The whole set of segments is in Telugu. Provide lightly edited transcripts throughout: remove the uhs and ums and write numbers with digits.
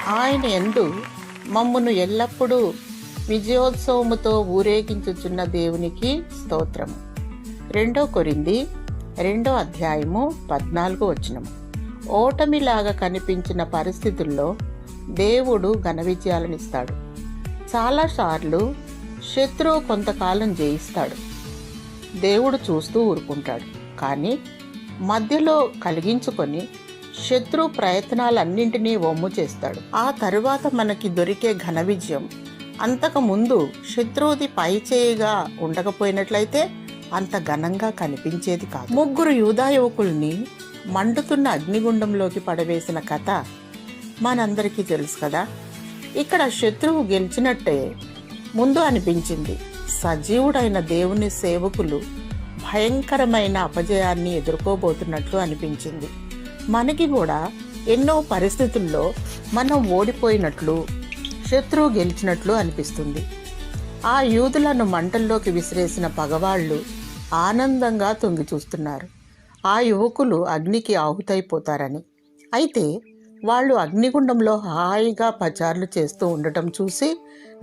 ఆయన యందు మమ్మును ఎల్లప్పుడూ విజయోత్సవముతో ఊరేగించుచున్న దేవునికి స్తోత్రము. 2 కొరింథీ 2:14 ఓటమిలాగా కనిపించిన పరిస్థితుల్లో దేవుడు ఘన విజయాలనిస్తాడు. చాలాసార్లు శత్రువు కొంతకాలం జయిస్తాడు, దేవుడు చూస్తూ ఊరుకుంటాడు. కానీ మధ్యలో కలిగించుకొని శత్రు ప్రయత్నాలన్నింటినీ వమ్ము చేస్తాడు. ఆ తరువాత మనకి దొరికే ఘన విజయం అంతకుముందు శత్రువుది పై చేయిగా ఉండకపోయినట్లయితే అంత ఘనంగా కనిపించేది కాదు. 3 యూదా యువకుల్ని మండుతున్న అగ్నిగుండంలోకి పడవేసిన కథ మనందరికీ తెలుసు కదా. ఇక్కడ శత్రువు గెలిచినట్టే ముందు అనిపించింది. సజీవుడైన దేవుని సేవకులు భయంకరమైన అపజయాన్ని ఎదుర్కోబోతున్నట్లు అనిపించింది. మనకి కూడా ఎన్నో పరిస్థితుల్లో మనం ఓడిపోయినట్లు, శత్రువు గెలిచినట్లు అనిపిస్తుంది. ఆ యూదులను మంటల్లోకి విసిరేసిన పగవాళ్ళు ఆనందంగా తొంగి చూస్తున్నారు, ఆ యువకులు అగ్నికి ఆహుతైపోతారని. అయితే వాళ్ళు అగ్నిగుండంలో హాయిగా పచార్లు చేస్తూ ఉండటం చూసి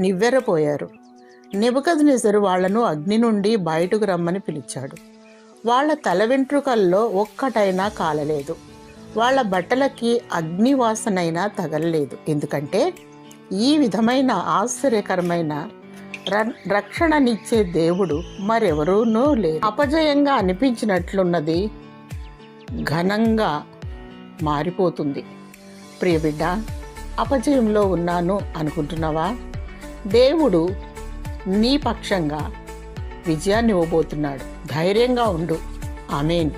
నివ్వెరపోయారు. నెబుకద్నెజరు వాళ్లను అగ్ని నుండి బయటకు రమ్మని పిలిచాడు. వాళ్ళ తల వెంట్రుకల్లో ఒక్కటైనా కాలలేదు, వాళ్ళ బట్టలకి అగ్నివాసనైనా తగలలేదు. ఎందుకంటే ఈ విధమైన ఆశ్చర్యకరమైన రక్షణనిచ్చే దేవుడు మరెవరూనూ లేరు. అపజయంగా అనిపించినట్లున్నది ఘనంగా మారిపోతుంది. ప్రియబిడ్డ, అపజయంలో ఉన్నాను అనుకుంటున్నావా? దేవుడు నీ పక్షంగా విజయాన్ని ఇవ్వబోతున్నాడు. ధైర్యంగా ఉండు. ఆమేన్.